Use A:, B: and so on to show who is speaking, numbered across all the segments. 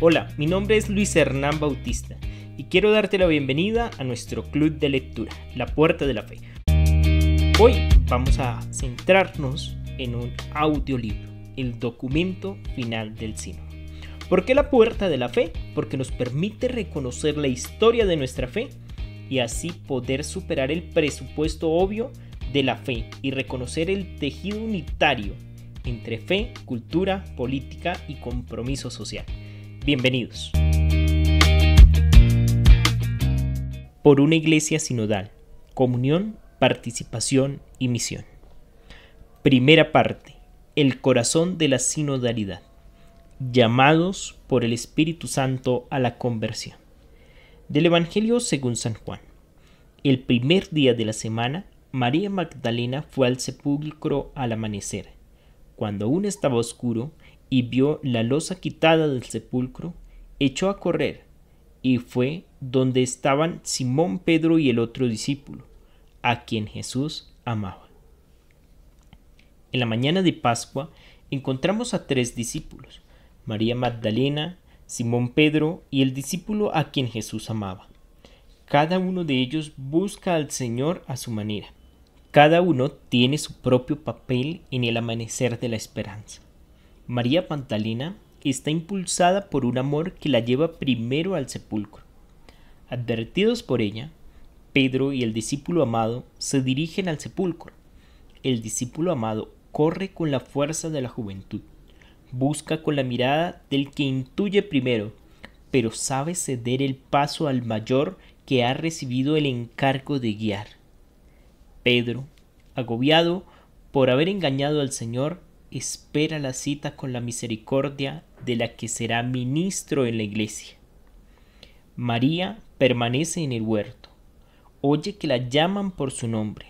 A: Hola, mi nombre es Luis Hernán Bautista y quiero darte la bienvenida a nuestro club de lectura, La Puerta de la Fe. Hoy vamos a centrarnos en un audiolibro, el documento final del sínodo. ¿Por qué La Puerta de la Fe? Porque nos permite reconocer la historia de nuestra fe y así poder superar el presupuesto obvio de la fe y reconocer el tejido unitario entre fe, cultura, política y compromiso social. Bienvenidos. Por una iglesia sinodal, comunión, participación y misión. Primera parte, el corazón de la sinodalidad. Llamados por el Espíritu Santo a la conversión. Del Evangelio según San Juan. El primer día de la semana, María Magdalena fue al sepulcro al amanecer, cuando aún estaba oscuro, y vio la losa quitada del sepulcro, echó a correr, y fue donde estaban Simón Pedro y el otro discípulo, a quien Jesús amaba. En la mañana de Pascua encontramos a 3 discípulos, María Magdalena, Simón Pedro y el discípulo a quien Jesús amaba. Cada uno de ellos busca al Señor a su manera. Cada uno tiene su propio papel en el amanecer de la esperanza. María Magdalena está impulsada por un amor que la lleva primero al sepulcro. Advertidos por ella, Pedro y el discípulo amado se dirigen al sepulcro. El discípulo amado corre con la fuerza de la juventud. Busca con la mirada del que intuye primero, pero sabe ceder el paso al mayor que ha recibido el encargo de guiar. Pedro, agobiado por haber engañado al Señor, espera la cita con la misericordia de la que será ministro en la iglesia. María permanece en el huerto, oye que la llaman por su nombre,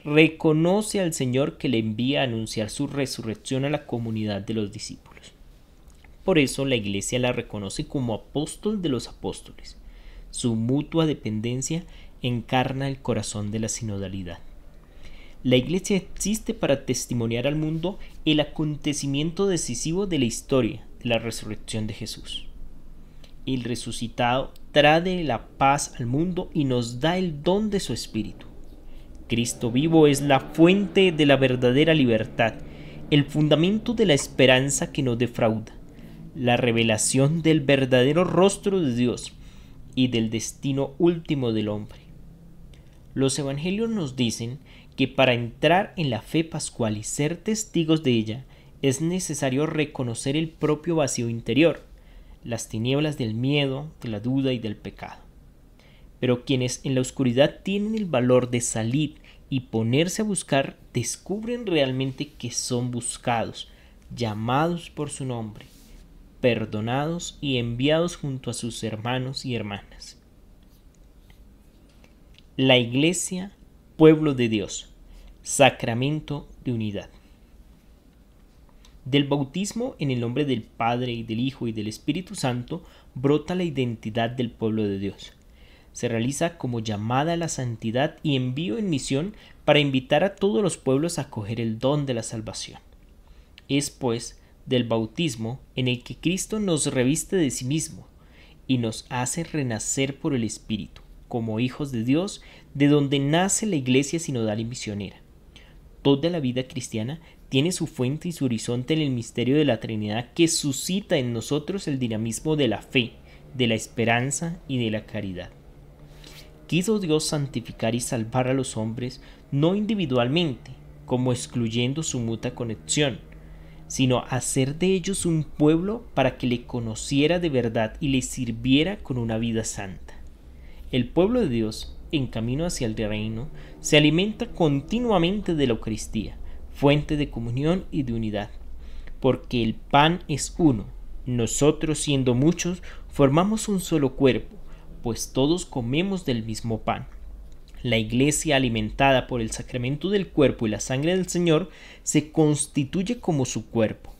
A: reconoce al Señor que le envía a anunciar su resurrección a la comunidad de los discípulos. Por eso la iglesia la reconoce como apóstol de los apóstoles. Su mutua dependencia encarna el corazón de la sinodalidad. La iglesia existe para testimoniar al mundo el acontecimiento decisivo de la historia de la resurrección de Jesús. El resucitado trae la paz al mundo y nos da el don de su Espíritu. Cristo vivo es la fuente de la verdadera libertad, el fundamento de la esperanza que no defrauda, la revelación del verdadero rostro de Dios y del destino último del hombre. Los evangelios nos dicen que para entrar en la fe pascual y ser testigos de ella es necesario reconocer el propio vacío interior, las tinieblas del miedo, de la duda y del pecado. Pero quienes en la oscuridad tienen el valor de salir y ponerse a buscar, descubren realmente que son buscados, llamados por su nombre, perdonados y enviados junto a sus hermanos y hermanas. La Iglesia, pueblo de Dios, sacramento de unidad. Del bautismo en el nombre del Padre y del Hijo y del Espíritu Santo brota la identidad del pueblo de Dios. Se realiza como llamada a la santidad y envío en misión para invitar a todos los pueblos a acoger el don de la salvación. Es pues del bautismo en el que Cristo nos reviste de sí mismo y nos hace renacer por el Espíritu, como hijos de Dios, de donde nace la iglesia sinodal y misionera. Toda la vida cristiana tiene su fuente y su horizonte en el misterio de la Trinidad que suscita en nosotros el dinamismo de la fe, de la esperanza y de la caridad. Quiso Dios santificar y salvar a los hombres no individualmente, como excluyendo su mutua conexión, sino hacer de ellos un pueblo para que le conociera de verdad y le sirviera con una vida santa. El pueblo de Dios, en camino hacia el reino, se alimenta continuamente de la Eucaristía, fuente de comunión y de unidad, porque el pan es uno. Nosotros, siendo muchos, formamos un solo cuerpo, pues todos comemos del mismo pan. La Iglesia, alimentada por el sacramento del cuerpo y la sangre del Señor, se constituye como su cuerpo.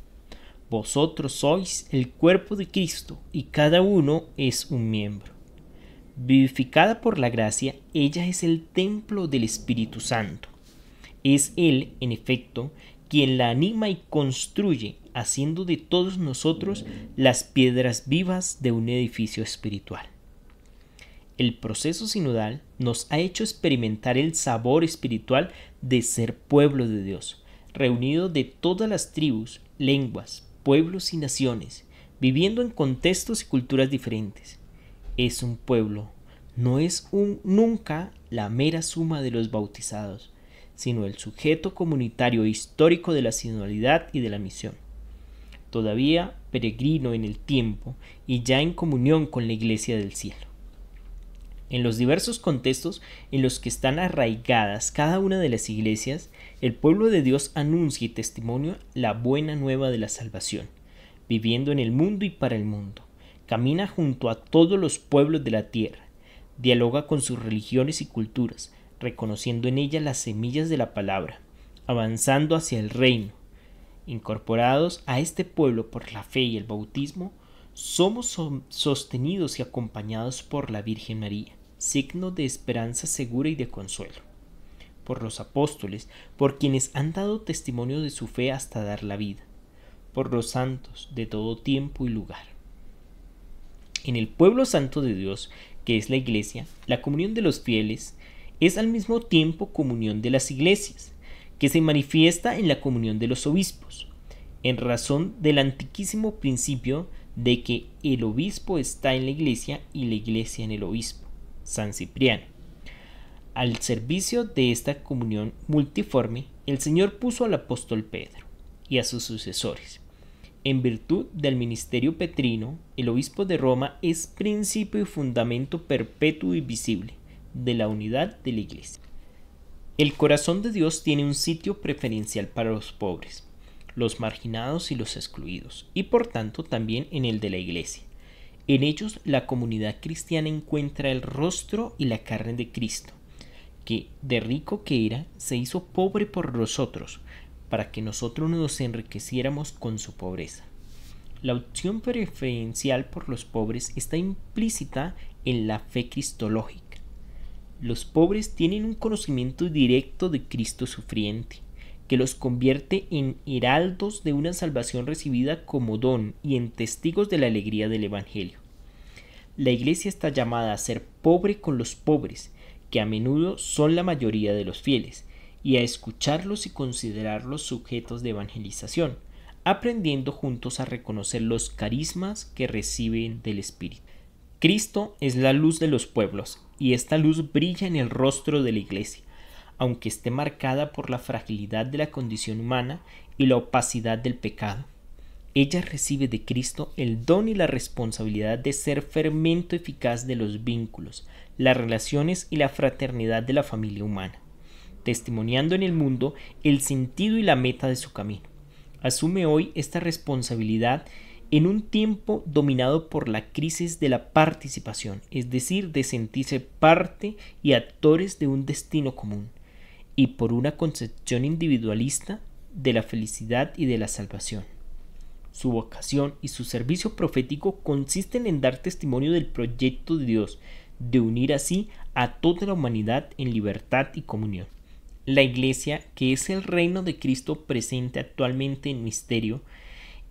A: Vosotros sois el cuerpo de Cristo, y cada uno es un miembro. Vivificada por la gracia, ella es el templo del Espíritu Santo. Es Él, en efecto, quien la anima y construye haciendo de todos nosotros las piedras vivas de un edificio espiritual. El proceso sinodal nos ha hecho experimentar el sabor espiritual de ser pueblo de Dios, reunido de todas las tribus, lenguas, pueblos y naciones, viviendo en contextos y culturas diferentes. Es un pueblo, no es nunca la mera suma de los bautizados, sino el sujeto comunitario e histórico de la sinodalidad y de la misión. Todavía peregrino en el tiempo y ya en comunión con la Iglesia del cielo. En los diversos contextos en los que están arraigadas cada una de las iglesias, el pueblo de Dios anuncia y testimonia la buena nueva de la salvación, viviendo en el mundo y para el mundo. Camina junto a todos los pueblos de la tierra, dialoga con sus religiones y culturas, reconociendo en ellas las semillas de la palabra, avanzando hacia el reino. Incorporados a este pueblo por la fe y el bautismo, somos sostenidos y acompañados por la Virgen María, signo de esperanza segura y de consuelo, por los apóstoles, por quienes han dado testimonio de su fe hasta dar la vida, por los santos de todo tiempo y lugar. En el pueblo santo de Dios, que es la Iglesia, la comunión de los fieles es al mismo tiempo comunión de las iglesias, que se manifiesta en la comunión de los obispos, en razón del antiquísimo principio de que el obispo está en la Iglesia y la Iglesia en el obispo. San Cipriano. Al servicio de esta comunión multiforme, el Señor puso al apóstol Pedro y a sus sucesores. En virtud del ministerio petrino, el obispo de Roma es principio y fundamento perpetuo y visible de la unidad de la Iglesia. El corazón de Dios tiene un sitio preferencial para los pobres, los marginados y los excluidos, y por tanto también en el de la Iglesia. En ellos la comunidad cristiana encuentra el rostro y la carne de Cristo, que, de rico que era, se hizo pobre por nosotros, para que nosotros nos enriqueciéramos con su pobreza. La opción preferencial por los pobres está implícita en la fe cristológica. Los pobres tienen un conocimiento directo de Cristo sufriente, que los convierte en heraldos de una salvación recibida como don y en testigos de la alegría del Evangelio. La Iglesia está llamada a ser pobre con los pobres, que a menudo son la mayoría de los fieles, y a escucharlos y considerarlos sujetos de evangelización, aprendiendo juntos a reconocer los carismas que reciben del Espíritu. Cristo es la luz de los pueblos, y esta luz brilla en el rostro de la Iglesia, aunque esté marcada por la fragilidad de la condición humana y la opacidad del pecado. Ella recibe de Cristo el don y la responsabilidad de ser fermento eficaz de los vínculos, las relaciones y la fraternidad de la familia humana, testimoniando en el mundo el sentido y la meta de su camino. Asume hoy esta responsabilidad en un tiempo dominado por la crisis de la participación, es decir, de sentirse parte y actores de un destino común, y por una concepción individualista de la felicidad y de la salvación. Su vocación y su servicio profético consisten en dar testimonio del proyecto de Dios, de unir así a toda la humanidad en libertad y comunión. La Iglesia, que es el reino de Cristo presente actualmente en misterio,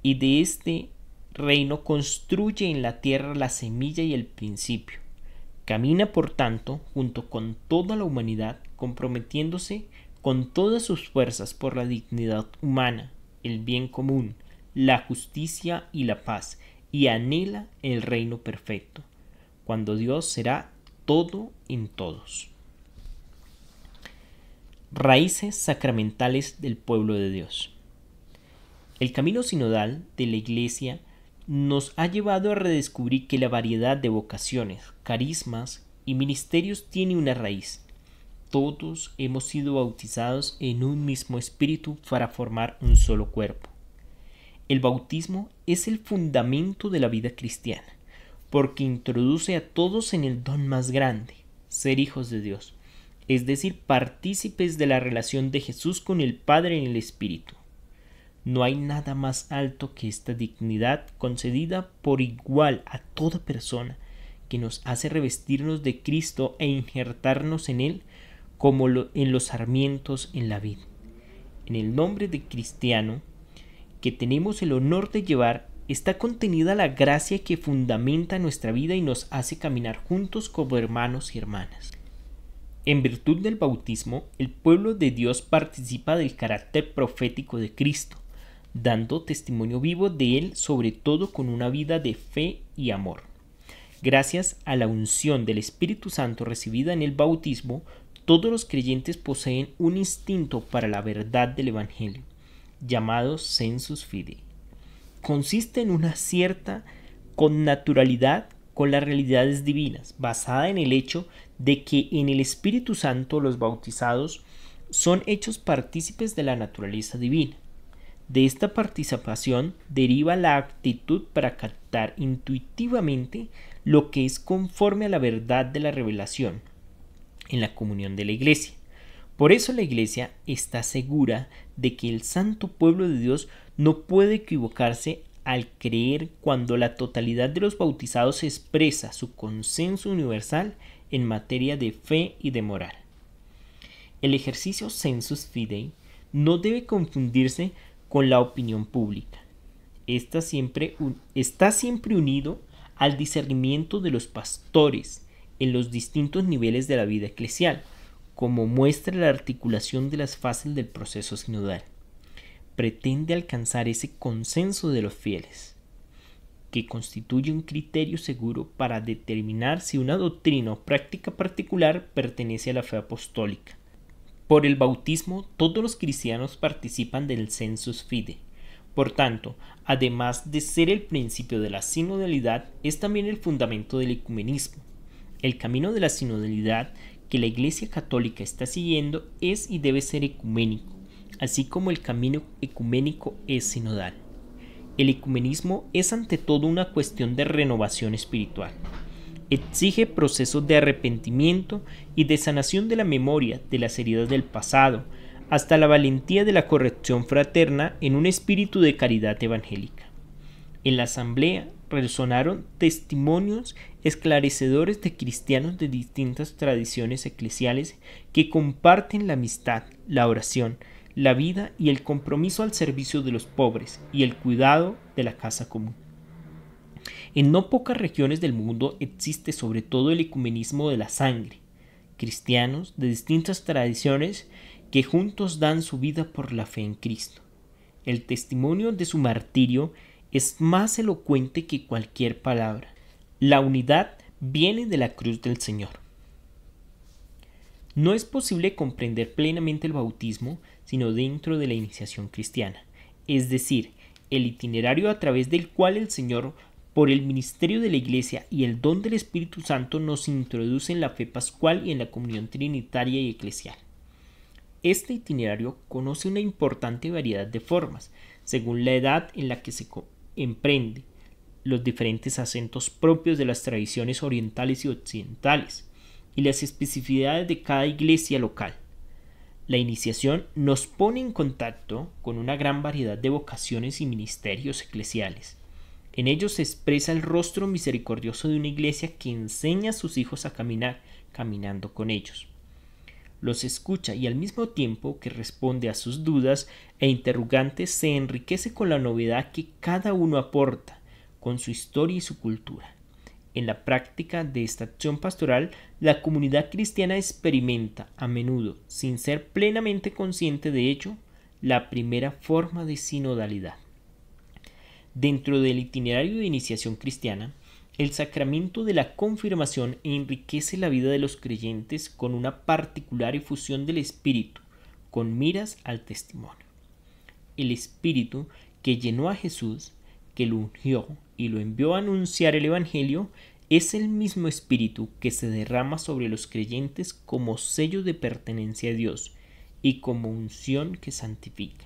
A: y de este reino construye en la tierra la semilla y el principio. Camina, por tanto, junto con toda la humanidad, comprometiéndose con todas sus fuerzas por la dignidad humana, el bien común, la justicia y la paz, y anhela el reino perfecto, cuando Dios será todo en todos. Raíces sacramentales del pueblo de Dios. El camino sinodal de la Iglesia nos ha llevado a redescubrir que la variedad de vocaciones, carismas y ministerios tiene una raíz. Todos hemos sido bautizados en un mismo espíritu para formar un solo cuerpo. El bautismo es el fundamento de la vida cristiana, porque introduce a todos en el don más grande, ser hijos de Dios, es decir, partícipes de la relación de Jesús con el Padre en el Espíritu. No hay nada más alto que esta dignidad concedida por igual a toda persona, que nos hace revestirnos de Cristo e injertarnos en Él como en los sarmientos en la vid. En el nombre de cristiano que tenemos el honor de llevar está contenida la gracia que fundamenta nuestra vida y nos hace caminar juntos como hermanos y hermanas. En virtud del bautismo, el pueblo de Dios participa del carácter profético de Cristo, dando testimonio vivo de Él, sobre todo con una vida de fe y amor. Gracias a la unción del Espíritu Santo recibida en el bautismo, todos los creyentes poseen un instinto para la verdad del Evangelio, llamado sensus fidei. Consiste en una cierta connaturalidad con las realidades divinas, basada en el hecho de que en el Espíritu Santo los bautizados son hechos partícipes de la naturaleza divina. De esta participación deriva la aptitud para captar intuitivamente lo que es conforme a la verdad de la revelación en la comunión de la Iglesia. Por eso la Iglesia está segura de que el santo pueblo de Dios no puede equivocarse al creer cuando la totalidad de los bautizados expresa su consenso universal en materia de fe y de moral. El ejercicio sensus fidei no debe confundirse con la opinión pública. Está siempre unido al discernimiento de los pastores en los distintos niveles de la vida eclesial, como muestra la articulación de las fases del proceso sinodal. Pretende alcanzar ese consenso de los fieles, que constituye un criterio seguro para determinar si una doctrina o práctica particular pertenece a la fe apostólica. Por el bautismo, todos los cristianos participan del sensus fidei. Por tanto, además de ser el principio de la sinodalidad, es también el fundamento del ecumenismo. El camino de la sinodalidad que la Iglesia Católica está siguiendo es y debe ser ecuménico, así como el camino ecuménico es sinodal. El ecumenismo es ante todo una cuestión de renovación espiritual. Exige procesos de arrepentimiento y de sanación de la memoria de las heridas del pasado, hasta la valentía de la corrección fraterna en un espíritu de caridad evangélica. En la asamblea resonaron testimonios esclarecedores de cristianos de distintas tradiciones eclesiales que comparten la amistad, la oración, la vida y el compromiso al servicio de los pobres y el cuidado de la casa común. En no pocas regiones del mundo existe sobre todo el ecumenismo de la sangre, cristianos de distintas tradiciones que juntos dan su vida por la fe en Cristo. El testimonio de su martirio es más elocuente que cualquier palabra. La unidad viene de la cruz del Señor. No es posible comprender plenamente el bautismo sino dentro de la iniciación cristiana, es decir, el itinerario a través del cual el Señor, por el ministerio de la Iglesia y el don del Espíritu Santo, nos introduce en la fe pascual y en la comunión trinitaria y eclesial. Este itinerario conoce una importante variedad de formas, según la edad en la que se emprende, los diferentes acentos propios de las tradiciones orientales y occidentales, y las especificidades de cada iglesia local. La iniciación nos pone en contacto con una gran variedad de vocaciones y ministerios eclesiales. En ellos se expresa el rostro misericordioso de una iglesia que enseña a sus hijos a caminar, caminando con ellos. Los escucha y al mismo tiempo que responde a sus dudas e interrogantes se enriquece con la novedad que cada uno aporta, con su historia y su cultura. En la práctica de esta acción pastoral, la comunidad cristiana experimenta, a menudo, sin ser plenamente consciente de ello, la primera forma de sinodalidad. Dentro del itinerario de iniciación cristiana, el sacramento de la confirmación enriquece la vida de los creyentes con una particular efusión del Espíritu, con miras al testimonio. El Espíritu que llenó a Jesús, que lo ungió y lo envió a anunciar el Evangelio, es el mismo Espíritu que se derrama sobre los creyentes como sello de pertenencia a Dios y como unción que santifica.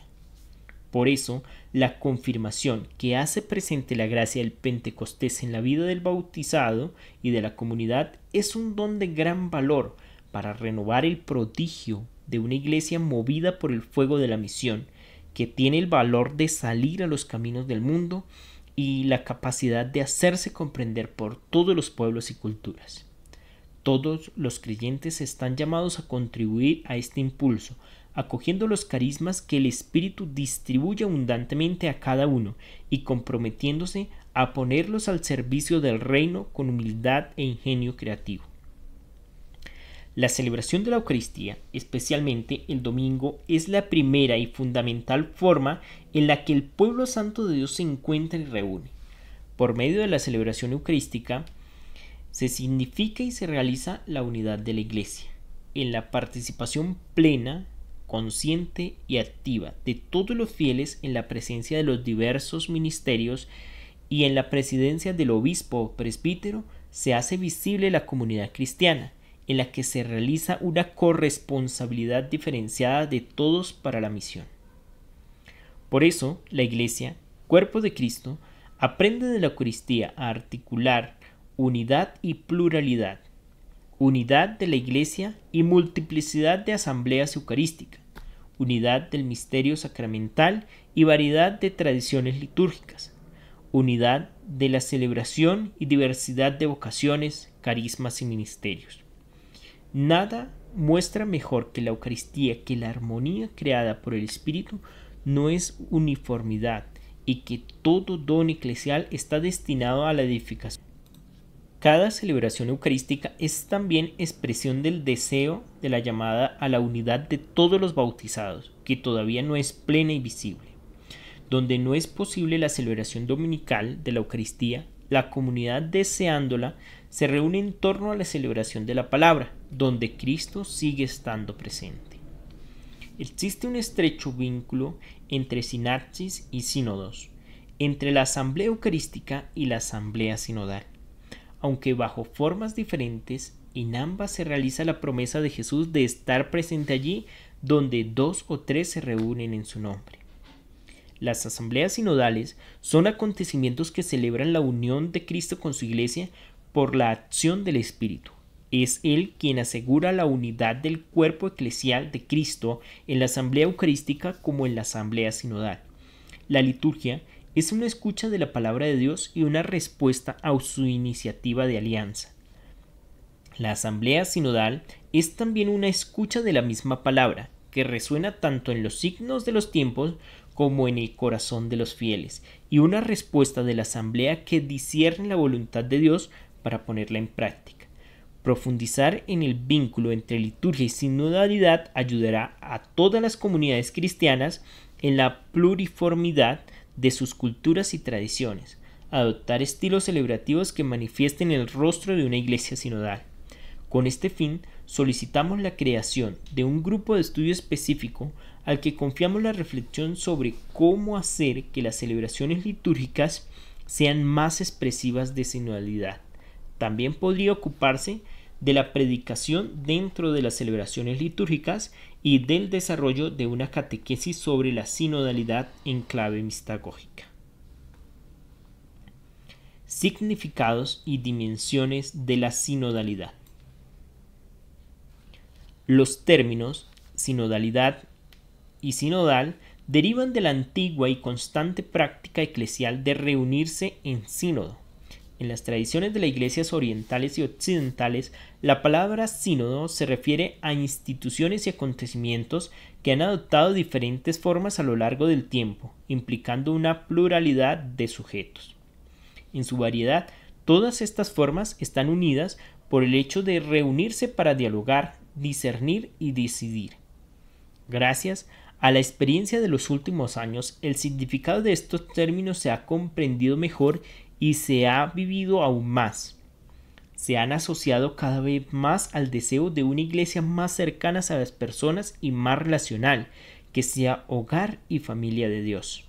A: Por eso, la confirmación que hace presente la gracia del Pentecostés en la vida del bautizado y de la comunidad es un don de gran valor para renovar el prodigio de una iglesia movida por el fuego de la misión, que tiene el valor de salir a los caminos del mundo y la capacidad de hacerse comprender por todos los pueblos y culturas. Todos los creyentes están llamados a contribuir a este impulso, acogiendo los carismas que el Espíritu distribuye abundantemente a cada uno y comprometiéndose a ponerlos al servicio del reino con humildad e ingenio creativo. La celebración de la Eucaristía, especialmente el domingo, es la primera y fundamental forma en la que el pueblo santo de Dios se encuentra y reúne. Por medio de la celebración eucarística, se significa y se realiza la unidad de la Iglesia, en la participación plena, consciente y activa de todos los fieles en la presencia de los diversos ministerios y en la presidencia del obispo o presbítero, se hace visible la comunidad cristiana, en la que se realiza una corresponsabilidad diferenciada de todos para la misión. Por eso, la Iglesia, cuerpo de Cristo, aprende de la Eucaristía a articular unidad y pluralidad, unidad de la Iglesia y multiplicidad de asambleas eucarísticas, unidad del misterio sacramental y variedad de tradiciones litúrgicas, unidad de la celebración y diversidad de vocaciones, carismas y ministerios. Nada muestra mejor que la Eucaristía que la armonía creada por el Espíritu no es uniformidad y que todo don eclesial está destinado a la edificación. Cada celebración eucarística es también expresión del deseo de la llamada a la unidad de todos los bautizados, que todavía no es plena y visible. Donde no es posible la celebración dominical de la Eucaristía, la comunidad deseándola se reúne en torno a la celebración de la palabra, donde Cristo sigue estando presente. Existe un estrecho vínculo entre sinapsis y sínodos, entre la asamblea eucarística y la asamblea sinodal. Aunque bajo formas diferentes, en ambas se realiza la promesa de Jesús de estar presente allí donde 2 o 3 se reúnen en su nombre. Las asambleas sinodales son acontecimientos que celebran la unión de Cristo con su Iglesia por la acción del Espíritu. Es Él quien asegura la unidad del cuerpo eclesial de Cristo en la asamblea eucarística como en la asamblea sinodal. La liturgia es una escucha de la palabra de Dios y una respuesta a su iniciativa de alianza. La asamblea sinodal es también una escucha de la misma palabra, que resuena tanto en los signos de los tiempos como en el corazón de los fieles, y una respuesta de la asamblea que discierne la voluntad de Dios para ponerla en práctica. Profundizar en el vínculo entre liturgia y sinodalidad ayudará a todas las comunidades cristianas en la pluriformidad de sus culturas y tradiciones, adoptar estilos celebrativos que manifiesten el rostro de una iglesia sinodal. Con este fin, solicitamos la creación de un grupo de estudio específico al que confiamos la reflexión sobre cómo hacer que las celebraciones litúrgicas sean más expresivas de sinodalidad. También podría ocuparse de la predicación dentro de las celebraciones litúrgicas y del desarrollo de una catequesis sobre la sinodalidad en clave mistagógica. Significados y dimensiones de la sinodalidad. Los términos sinodalidad y sinodal derivan de la antigua y constante práctica eclesial de reunirse en sínodo. En las tradiciones de las iglesias orientales y occidentales, la palabra sínodo se refiere a instituciones y acontecimientos que han adoptado diferentes formas a lo largo del tiempo, implicando una pluralidad de sujetos. En su variedad, todas estas formas están unidas por el hecho de reunirse para dialogar, discernir y decidir. Gracias a la experiencia de los últimos años, el significado de estos términos se ha comprendido mejor y se ha vivido aún más. Se han asociado cada vez más al deseo de una iglesia más cercana a las personas y más relacional, que sea hogar y familia de Dios.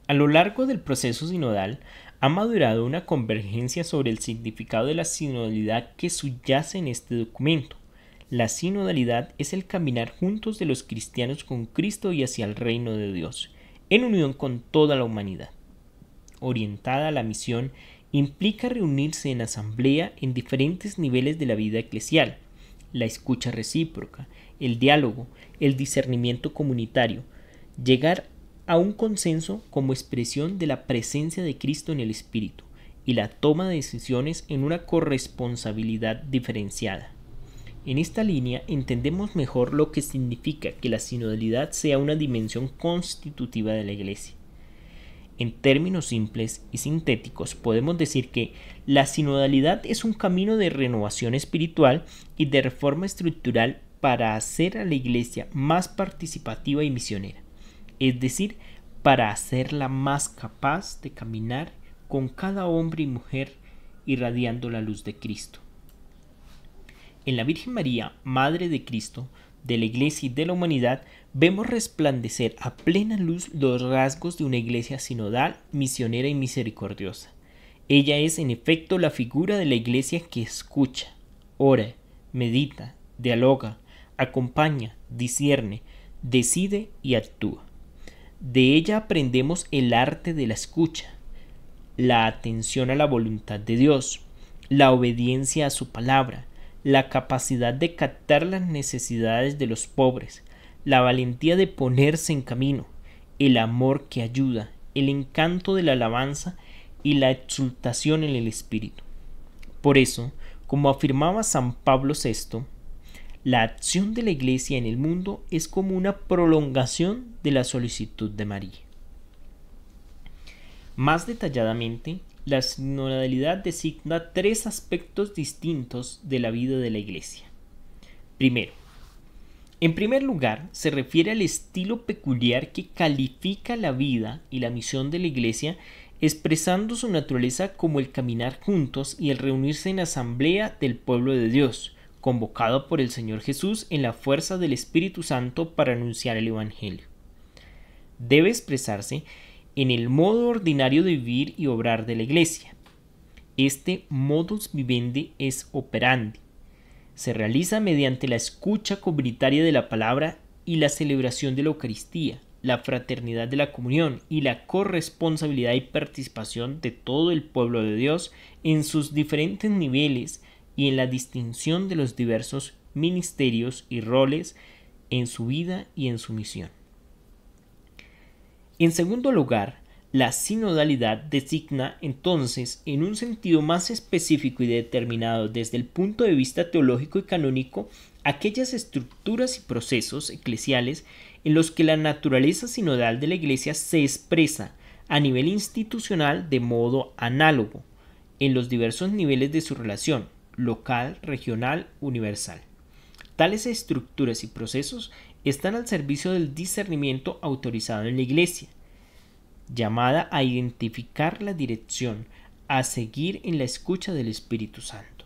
A: A lo largo del proceso sinodal, ha madurado una convergencia sobre el significado de la sinodalidad que subyace en este documento. La sinodalidad es el caminar juntos de los cristianos con Cristo y hacia el reino de Dios, en unión con toda la humanidad. Orientada a la misión, implica reunirse en asamblea en diferentes niveles de la vida eclesial, la escucha recíproca, el diálogo, el discernimiento comunitario, llegar a un consenso como expresión de la presencia de Cristo en el Espíritu y la toma de decisiones en una corresponsabilidad diferenciada. En esta línea entendemos mejor lo que significa que la sinodalidad sea una dimensión constitutiva de la Iglesia. En términos simples y sintéticos, podemos decir que la sinodalidad es un camino de renovación espiritual y de reforma estructural para hacer a la Iglesia más participativa y misionera, es decir, para hacerla más capaz de caminar con cada hombre y mujer irradiando la luz de Cristo. En la Virgen María, Madre de Cristo, de la Iglesia y de la humanidad, vemos resplandecer a plena luz los rasgos de una Iglesia sinodal, misionera y misericordiosa. Ella es, en efecto, la figura de la Iglesia que escucha, ora, medita, dialoga, acompaña, discierne, decide y actúa. De ella aprendemos el arte de la escucha, la atención a la voluntad de Dios, la obediencia a su palabra, la capacidad de captar las necesidades de los pobres, la valentía de ponerse en camino, el amor que ayuda, el encanto de la alabanza y la exultación en el espíritu. Por eso, como afirmaba San Pablo VI, la acción de la Iglesia en el mundo es como una prolongación de la solicitud de María. Más detalladamente, la sinodalidad designa tres aspectos distintos de la vida de la Iglesia. Primero, en primer lugar, se refiere al estilo peculiar que califica la vida y la misión de la Iglesia, expresando su naturaleza como el caminar juntos y el reunirse en asamblea del pueblo de Dios, convocado por el Señor Jesús en la fuerza del Espíritu Santo para anunciar el Evangelio. Debe expresarse en el modo ordinario de vivir y obrar de la Iglesia. Este modus vivendi es operandi. Se realiza mediante la escucha comunitaria de la palabra y la celebración de la Eucaristía, la fraternidad de la comunión y la corresponsabilidad y participación de todo el pueblo de Dios en sus diferentes niveles y en la distinción de los diversos ministerios y roles en su vida y en su misión. En segundo lugar, la sinodalidad designa entonces, en un sentido más específico y determinado desde el punto de vista teológico y canónico, aquellas estructuras y procesos eclesiales en los que la naturaleza sinodal de la Iglesia se expresa a nivel institucional de modo análogo, en los diversos niveles de su relación, local, regional, universal. Tales estructuras y procesos están al servicio del discernimiento autorizado en la Iglesia, llamada a identificar la dirección a seguir en la escucha del Espíritu Santo.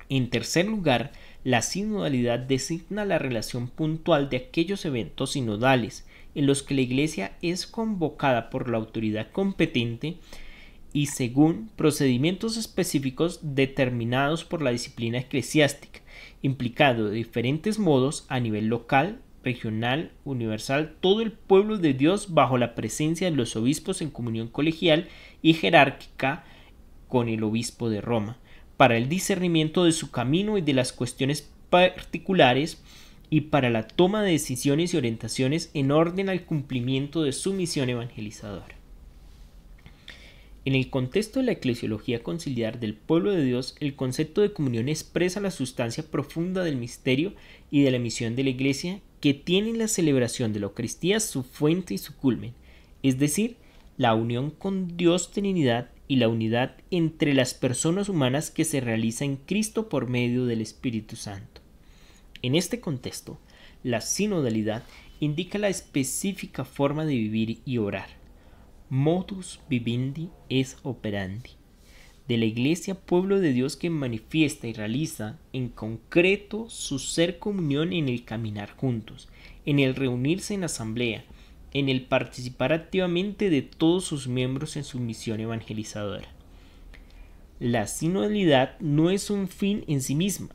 A: En tercer lugar, la sinodalidad designa la relación puntual de aquellos eventos sinodales en los que la Iglesia es convocada por la autoridad competente y según procedimientos específicos determinados por la disciplina eclesiástica, implicando de diferentes modos a nivel local, regional, universal, todo el pueblo de Dios bajo la presencia de los obispos en comunión colegial y jerárquica con el obispo de Roma, para el discernimiento de su camino y de las cuestiones particulares y para la toma de decisiones y orientaciones en orden al cumplimiento de su misión evangelizadora. En el contexto de la eclesiología conciliar del pueblo de Dios, el concepto de comunión expresa la sustancia profunda del misterio y de la misión de la Iglesia, que tiene en la celebración de la Eucaristía su fuente y su culmen, es decir, la unión con Dios Trinidad y la unidad entre las personas humanas que se realiza en Cristo por medio del Espíritu Santo. En este contexto, la sinodalidad indica la específica forma de vivir y orar. Modus vivendi es operandi, de la Iglesia, pueblo de Dios que manifiesta y realiza en concreto su ser comunión en el caminar juntos, en el reunirse en asamblea, en el participar activamente de todos sus miembros en su misión evangelizadora. La sinodalidad no es un fin en sí misma,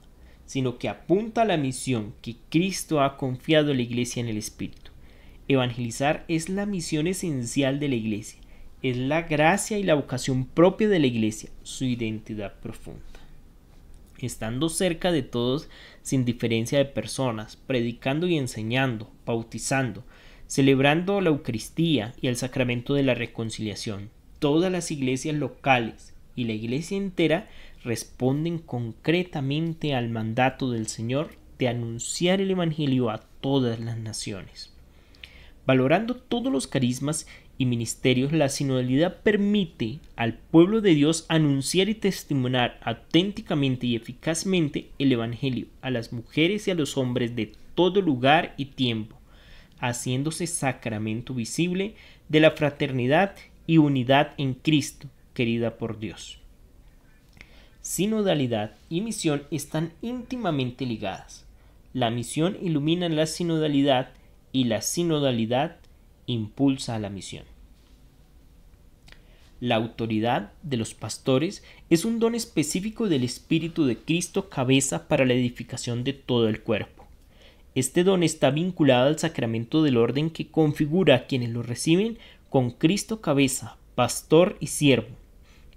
A: sino que apunta a la misión que Cristo ha confiado a la Iglesia en el Espíritu. Evangelizar es la misión esencial de la Iglesia, es la gracia y la vocación propia de la Iglesia, su identidad profunda. Estando cerca de todos sin diferencia de personas, predicando y enseñando, bautizando, celebrando la Eucaristía y el sacramento de la reconciliación, todas las iglesias locales y la Iglesia entera responden concretamente al mandato del Señor de anunciar el Evangelio a todas las naciones. Valorando todos los carismas y ministerios, la sinodalidad permite al pueblo de Dios anunciar y testimoniar auténticamente y eficazmente el Evangelio a las mujeres y a los hombres de todo lugar y tiempo, haciéndose sacramento visible de la fraternidad y unidad en Cristo, querida por Dios. Sinodalidad y misión están íntimamente ligadas. La misión ilumina la sinodalidad y la sinodalidad impulsa a la misión. La autoridad de los pastores es un don específico del Espíritu de Cristo, cabeza para la edificación de todo el cuerpo. Este don está vinculado al sacramento del orden que configura a quienes lo reciben con Cristo cabeza, pastor y siervo,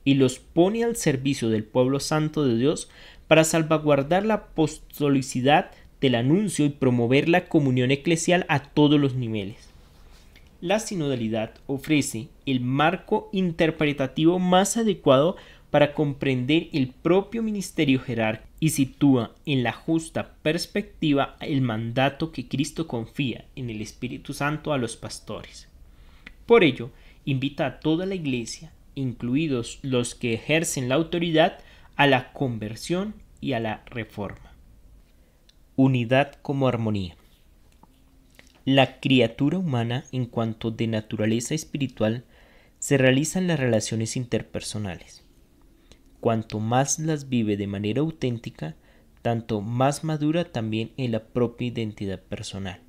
A: y los pone al servicio del pueblo santo de Dios para salvaguardar la apostolicidad del anuncio y promover la comunión eclesial a todos los niveles. La sinodalidad ofrece el marco interpretativo más adecuado para comprender el propio ministerio jerárquico y sitúa en la justa perspectiva el mandato que Cristo confía en el Espíritu Santo a los pastores. Por ello, invita a toda la Iglesia, incluidos los que ejercen la autoridad, a la conversión y a la reforma. Unidad como armonía. La criatura humana, en cuanto de naturaleza espiritual, se realiza en las relaciones interpersonales. Cuanto más las vive de manera auténtica, tanto más madura también en la propia identidad personal.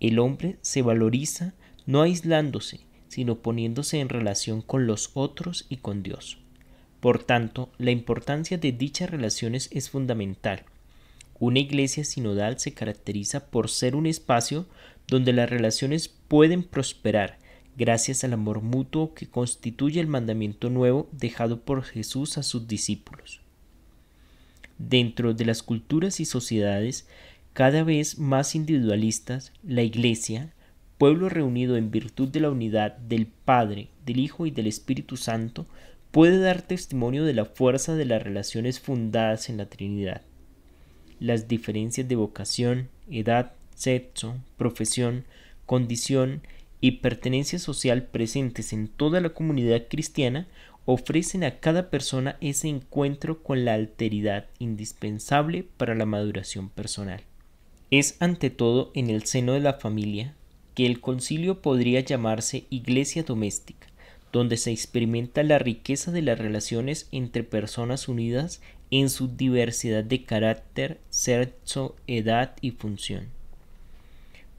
A: El hombre se valoriza no aislándose, sino poniéndose en relación con los otros y con Dios. Por tanto, la importancia de dichas relaciones es fundamental. Una iglesia sinodal se caracteriza por ser un espacio donde las relaciones pueden prosperar gracias al amor mutuo que constituye el mandamiento nuevo dejado por Jesús a sus discípulos. Dentro de las culturas y sociedades cada vez más individualistas, la iglesia, pueblo reunido en virtud de la unidad del Padre, del Hijo y del Espíritu Santo, puede dar testimonio de la fuerza de las relaciones fundadas en la Trinidad. Las diferencias de vocación, edad, sexo, profesión, condición y pertenencia social presentes en toda la comunidad cristiana ofrecen a cada persona ese encuentro con la alteridad indispensable para la maduración personal. Es ante todo en el seno de la familia que el concilio podría llamarse iglesia doméstica, donde se experimenta la riqueza de las relaciones entre personas unidas en su diversidad de carácter, sexo, edad y función.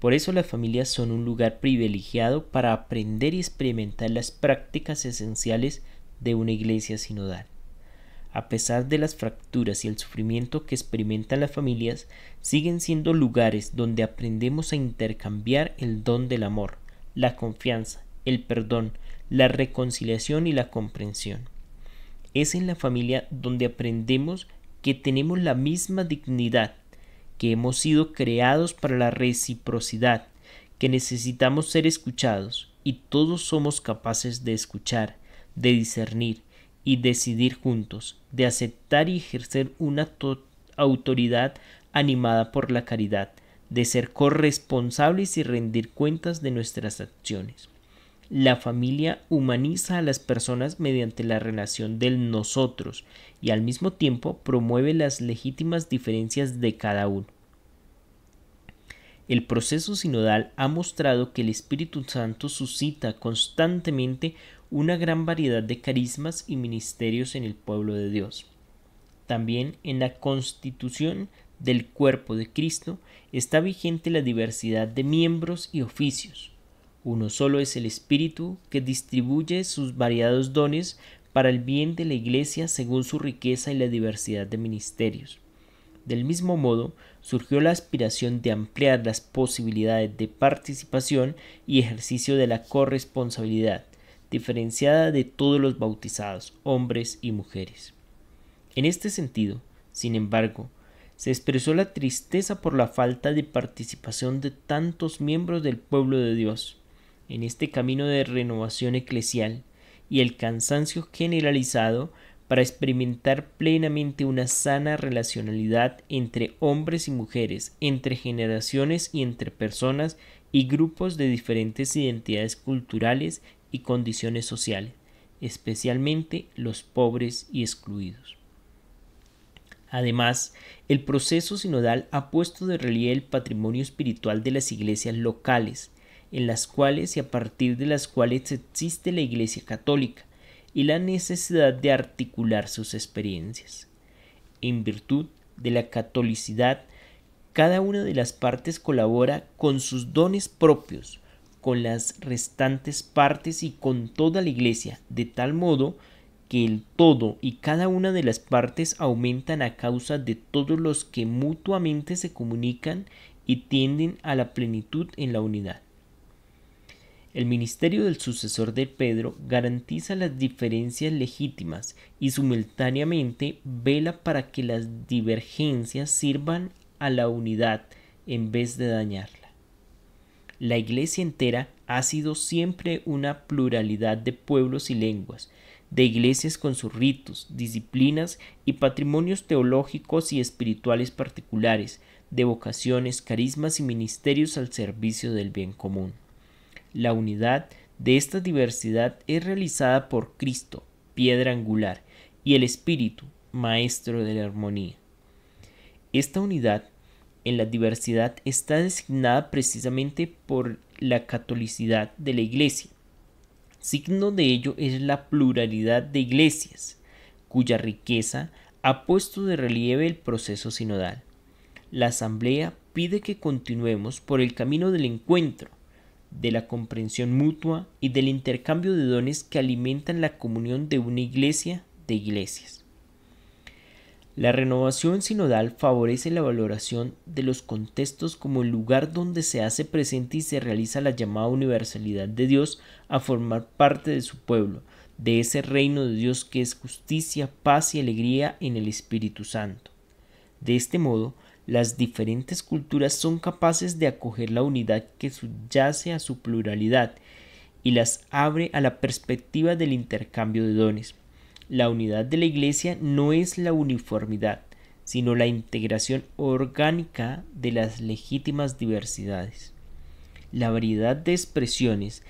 A: Por eso las familias son un lugar privilegiado para aprender y experimentar las prácticas esenciales de una iglesia sinodal. A pesar de las fracturas y el sufrimiento que experimentan las familias, siguen siendo lugares donde aprendemos a intercambiar el don del amor, la confianza, el perdón, la reconciliación y la comprensión. Es en la familia donde aprendemos que tenemos la misma dignidad, que hemos sido creados para la reciprocidad, que necesitamos ser escuchados y todos somos capaces de escuchar, de discernir y decidir juntos, de aceptar y ejercer una autoridad animada por la caridad, de ser corresponsables y rendir cuentas de nuestras acciones. La familia humaniza a las personas mediante la relación del nosotros y al mismo tiempo promueve las legítimas diferencias de cada uno. El proceso sinodal ha mostrado que el Espíritu Santo suscita constantemente una gran variedad de carismas y ministerios en el pueblo de Dios. También en la constitución del cuerpo de Cristo está vigente la diversidad de miembros y oficios. Uno solo es el Espíritu que distribuye sus variados dones para el bien de la Iglesia según su riqueza y la diversidad de ministerios. Del mismo modo, surgió la aspiración de ampliar las posibilidades de participación y ejercicio de la corresponsabilidad, diferenciada de todos los bautizados, hombres y mujeres. En este sentido, sin embargo, se expresó la tristeza por la falta de participación de tantos miembros del pueblo de Dios en este camino de renovación eclesial y el cansancio generalizado para experimentar plenamente una sana relacionalidad entre hombres y mujeres, entre generaciones y entre personas y grupos de diferentes identidades culturales y condiciones sociales, especialmente los pobres y excluidos. Además, el proceso sinodal ha puesto de relieve el patrimonio espiritual de las iglesias locales, en las cuales y a partir de las cuales existe la Iglesia Católica, y la necesidad de articular sus experiencias. En virtud de la catolicidad, cada una de las partes colabora con sus dones propios, con las restantes partes y con toda la Iglesia, de tal modo que el todo y cada una de las partes aumentan a causa de todos los que mutuamente se comunican y tienden a la plenitud en la unidad. El ministerio del sucesor de Pedro garantiza las diferencias legítimas y simultáneamente vela para que las divergencias sirvan a la unidad en vez de dañarla. La Iglesia entera ha sido siempre una pluralidad de pueblos y lenguas, de iglesias con sus ritos, disciplinas y patrimonios teológicos y espirituales particulares, de vocaciones, carismas y ministerios al servicio del bien común. La unidad de esta diversidad es realizada por Cristo, piedra angular, y el Espíritu, maestro de la armonía. Esta unidad en la diversidad está designada precisamente por la catolicidad de la Iglesia. Signo de ello es la pluralidad de iglesias, cuya riqueza ha puesto de relieve el proceso sinodal. La Asamblea pide que continuemos por el camino del encuentro, de la comprensión mutua y del intercambio de dones que alimentan la comunión de una iglesia de iglesias. La renovación sinodal favorece la valoración de los contextos como el lugar donde se hace presente y se realiza la llamada universalidad de Dios a formar parte de su pueblo, de ese reino de Dios que es justicia, paz y alegría en el Espíritu Santo. De este modo, las diferentes culturas son capaces de acoger la unidad que subyace a su pluralidad y las abre a la perspectiva del intercambio de dones. La unidad de la Iglesia no es la uniformidad, sino la integración orgánica de las legítimas diversidades. La variedad de expresiones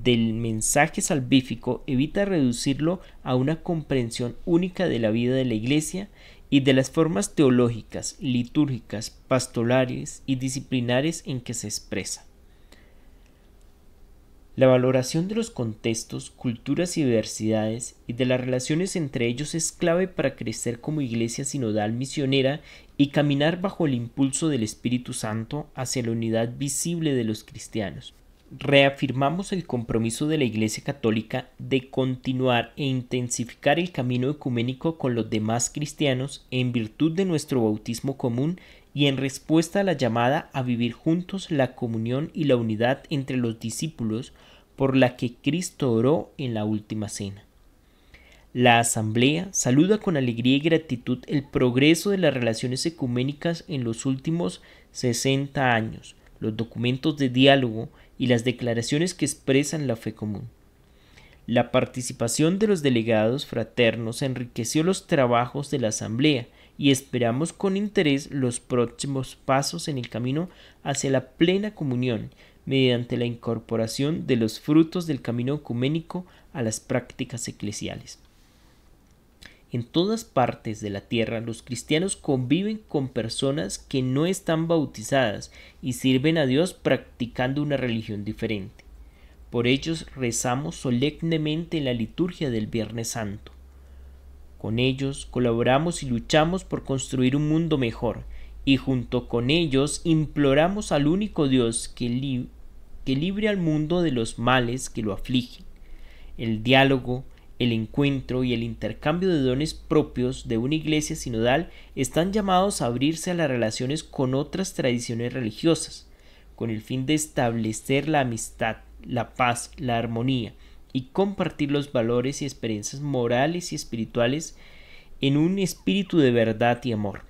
A: del mensaje salvífico evita reducirlo a una comprensión única de la vida de la Iglesia y de las formas teológicas, litúrgicas, pastorales y disciplinares en que se expresa. La valoración de los contextos, culturas y diversidades y de las relaciones entre ellos es clave para crecer como iglesia sinodal misionera y caminar bajo el impulso del Espíritu Santo hacia la unidad visible de los cristianos. Reafirmamos el compromiso de la Iglesia Católica de continuar e intensificar el camino ecuménico con los demás cristianos en virtud de nuestro bautismo común y en respuesta a la llamada a vivir juntos la comunión y la unidad entre los discípulos por la que Cristo oró en la última cena. La Asamblea saluda con alegría y gratitud el progreso de las relaciones ecuménicas en los últimos 60 años, los documentos de diálogo y las declaraciones que expresan la fe común. La participación de los delegados fraternos enriqueció los trabajos de la Asamblea y esperamos con interés los próximos pasos en el camino hacia la plena comunión mediante la incorporación de los frutos del camino ecuménico a las prácticas eclesiales. En todas partes de la tierra los cristianos conviven con personas que no están bautizadas y sirven a Dios practicando una religión diferente. Por ellos rezamos solemnemente en la liturgia del Viernes Santo. Con ellos colaboramos y luchamos por construir un mundo mejor, y junto con ellos imploramos al único Dios que libre al mundo de los males que lo afligen. El diálogo, el encuentro y el intercambio de dones propios de una iglesia sinodal están llamados a abrirse a las relaciones con otras tradiciones religiosas, con el fin de establecer la amistad, la paz, la armonía y compartir los valores y experiencias morales y espirituales en un espíritu de verdad y amor.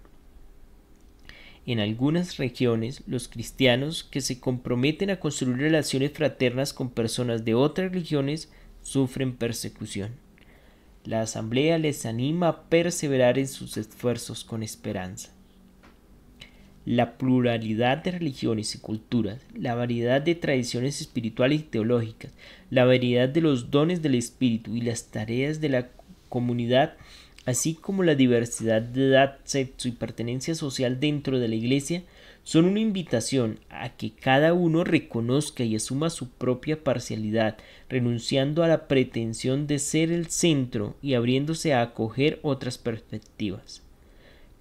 A: En algunas regiones, los cristianos que se comprometen a construir relaciones fraternas con personas de otras religiones sufren persecución. La asamblea les anima a perseverar en sus esfuerzos con esperanza. La pluralidad de religiones y culturas, la variedad de tradiciones espirituales y teológicas, la variedad de los dones del Espíritu y las tareas de la comunidad, así como la diversidad de edad, sexo y pertenencia social dentro de la Iglesia, son una invitación a que cada uno reconozca y asuma su propia parcialidad, renunciando a la pretensión de ser el centro y abriéndose a acoger otras perspectivas.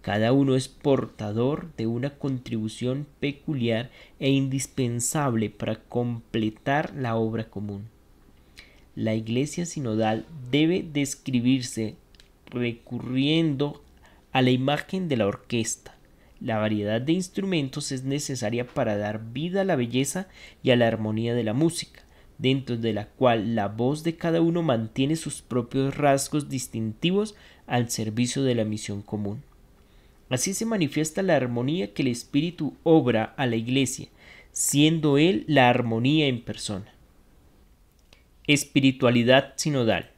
A: Cada uno es portador de una contribución peculiar e indispensable para completar la obra común. La Iglesia sinodal debe describirse recurriendo a la imagen de la orquesta. La variedad de instrumentos es necesaria para dar vida a la belleza y a la armonía de la música, dentro de la cual la voz de cada uno mantiene sus propios rasgos distintivos al servicio de la misión común. Así se manifiesta la armonía que el Espíritu obra a la Iglesia, siendo Él la armonía en persona. Espiritualidad sinodal.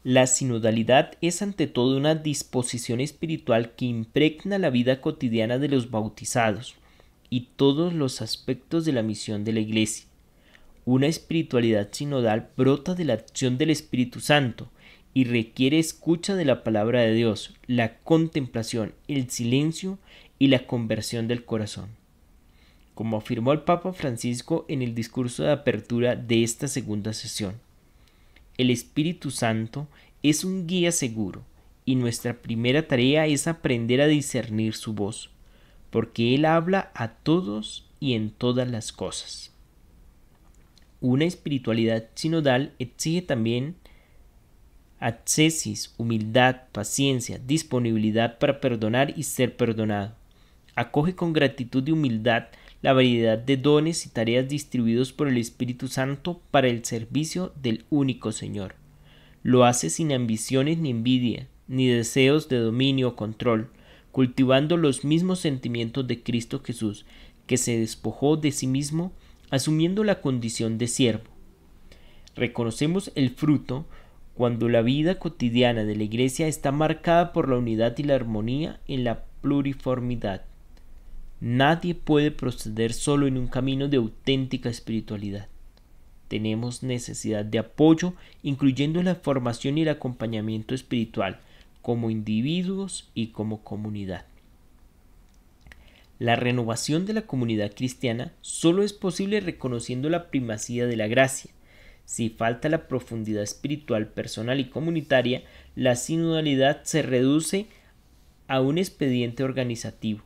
A: La sinodalidad es ante todo una disposición espiritual que impregna la vida cotidiana de los bautizados y todos los aspectos de la misión de la Iglesia. Una espiritualidad sinodal brota de la acción del Espíritu Santo y requiere escucha de la palabra de Dios, la contemplación, el silencio y la conversión del corazón. Como afirmó el Papa Francisco en el discurso de apertura de esta segunda sesión, el Espíritu Santo es un guía seguro y nuestra primera tarea es aprender a discernir su voz, porque Él habla a todos y en todas las cosas. Una espiritualidad sinodal exige también ascesis, humildad, paciencia, disponibilidad para perdonar y ser perdonado. Acoge con gratitud y humildad la variedad de dones y tareas distribuidos por el Espíritu Santo para el servicio del único Señor. Lo hace sin ambiciones ni envidia, ni deseos de dominio o control, cultivando los mismos sentimientos de Cristo Jesús, que se despojó de sí mismo, asumiendo la condición de siervo. Reconocemos el fruto cuando la vida cotidiana de la Iglesia está marcada por la unidad y la armonía en la pluriformidad. Nadie puede proceder solo en un camino de auténtica espiritualidad. Tenemos necesidad de apoyo, incluyendo la formación y el acompañamiento espiritual, como individuos y como comunidad. La renovación de la comunidad cristiana solo es posible reconociendo la primacía de la gracia. Si falta la profundidad espiritual, personal y comunitaria, la sinodalidad se reduce a un expediente organizativo.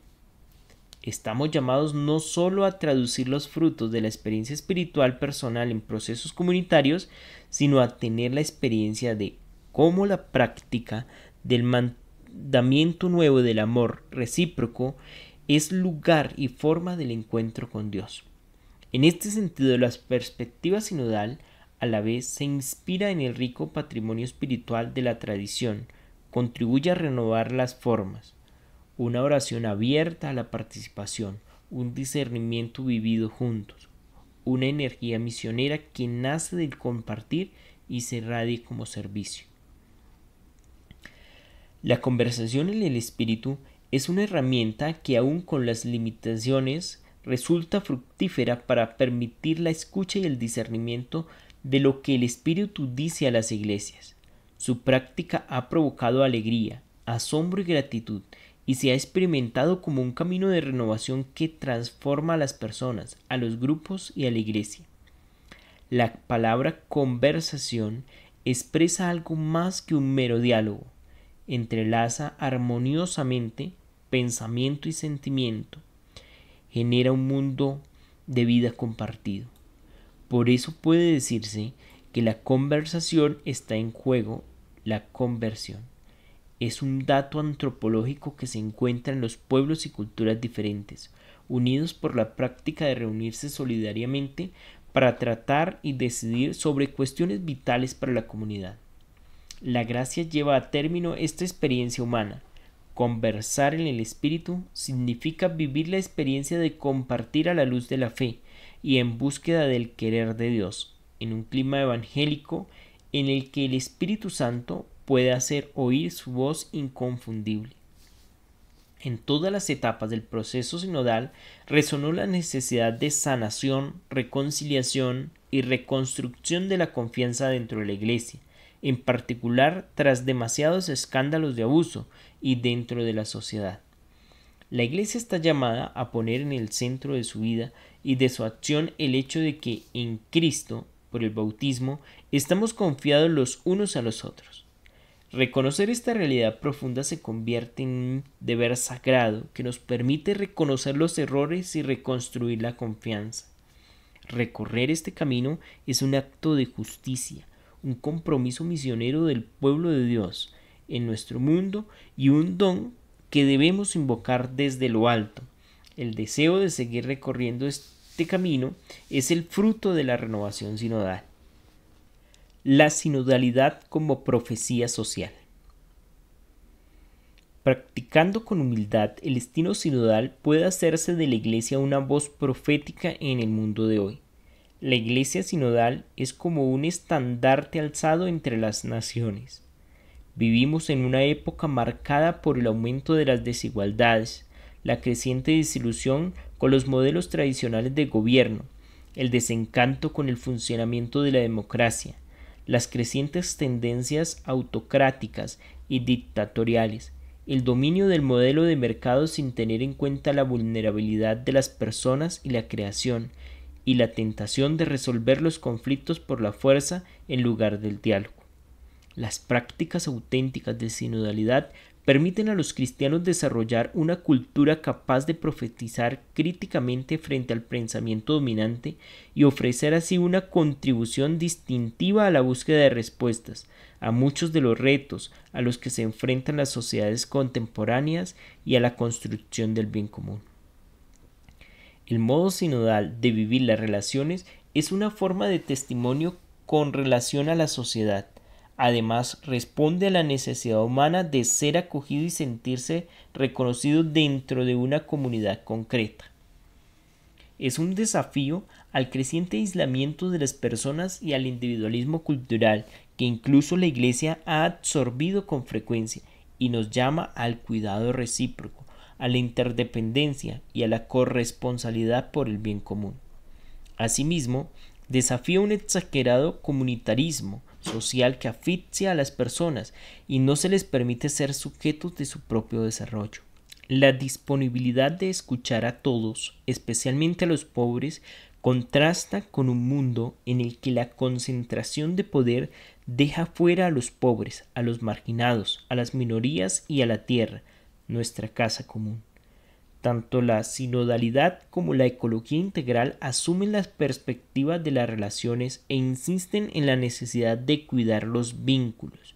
A: Estamos llamados no solo a traducir los frutos de la experiencia espiritual personal en procesos comunitarios, sino a tener la experiencia de cómo la práctica del mandamiento nuevo del amor recíproco es lugar y forma del encuentro con Dios. En este sentido, la perspectiva sinodal a la vez se inspira en el rico patrimonio espiritual de la tradición, contribuye a renovar las formas, una oración abierta a la participación, un discernimiento vivido juntos, una energía misionera que nace del compartir y se irradia como servicio. La conversación en el espíritu es una herramienta que aun con las limitaciones resulta fructífera para permitir la escucha y el discernimiento de lo que el Espíritu dice a las iglesias. Su práctica ha provocado alegría, asombro y gratitud, y se ha experimentado como un camino de renovación que transforma a las personas, a los grupos y a la iglesia. La palabra conversación expresa algo más que un mero diálogo. Entrelaza armoniosamente pensamiento y sentimiento. Genera un mundo de vida compartido. Por eso puede decirse que la conversación está en juego, la conversión. Es un dato antropológico que se encuentra en los pueblos y culturas diferentes, unidos por la práctica de reunirse solidariamente para tratar y decidir sobre cuestiones vitales para la comunidad. La gracia lleva a término esta experiencia humana. Conversar en el espíritu significa vivir la experiencia de compartir a la luz de la fe y en búsqueda del querer de Dios, en un clima evangélico en el que el Espíritu Santo puede hacer oír su voz inconfundible. En todas las etapas del proceso sinodal resonó la necesidad de sanación, reconciliación y reconstrucción de la confianza dentro de la Iglesia, en particular tras demasiados escándalos de abuso y dentro de la sociedad. La Iglesia está llamada a poner en el centro de su vida y de su acción el hecho de que en Cristo, por el bautismo, estamos confiados los unos a los otros. Reconocer esta realidad profunda se convierte en un deber sagrado que nos permite reconocer los errores y reconstruir la confianza. Recorrer este camino es un acto de justicia, un compromiso misionero del pueblo de Dios en nuestro mundo y un don que debemos invocar desde lo alto. El deseo de seguir recorriendo este camino es el fruto de la renovación sinodal. La sinodalidad como profecía social. Practicando con humildad el destino sinodal puede hacerse de la Iglesia una voz profética en el mundo de hoy. La Iglesia sinodal es como un estandarte alzado entre las naciones. Vivimos en una época marcada por el aumento de las desigualdades, la creciente desilusión con los modelos tradicionales de gobierno, el desencanto con el funcionamiento de la democracia, las crecientes tendencias autocráticas y dictatoriales, el dominio del modelo de mercado sin tener en cuenta la vulnerabilidad de las personas y la creación, y la tentación de resolver los conflictos por la fuerza en lugar del diálogo. Las prácticas auténticas de sinodalidad permiten a los cristianos desarrollar una cultura capaz de profetizar críticamente frente al pensamiento dominante y ofrecer así una contribución distintiva a la búsqueda de respuestas a muchos de los retos a los que se enfrentan las sociedades contemporáneas y a la construcción del bien común. El modo sinodal de vivir las relaciones es una forma de testimonio con relación a la sociedad. Además, responde a la necesidad humana de ser acogido y sentirse reconocido dentro de una comunidad concreta. Es un desafío al creciente aislamiento de las personas y al individualismo cultural que incluso la Iglesia ha absorbido con frecuencia y nos llama al cuidado recíproco, a la interdependencia y a la corresponsabilidad por el bien común. Asimismo, desafía un exagerado comunitarismo social que asfixia a las personas y no se les permite ser sujetos de su propio desarrollo. La disponibilidad de escuchar a todos, especialmente a los pobres, contrasta con un mundo en el que la concentración de poder deja fuera a los pobres, a los marginados, a las minorías y a la tierra, nuestra casa común. Tanto la sinodalidad como la ecología integral asumen las perspectivas de las relaciones e insisten en la necesidad de cuidar los vínculos.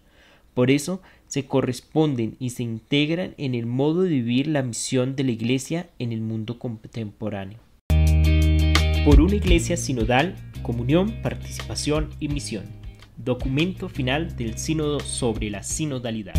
A: Por eso se corresponden y se integran en el modo de vivir la misión de la Iglesia en el mundo contemporáneo. Por una Iglesia sinodal, comunión, participación y misión. Documento final del Sínodo sobre la sinodalidad.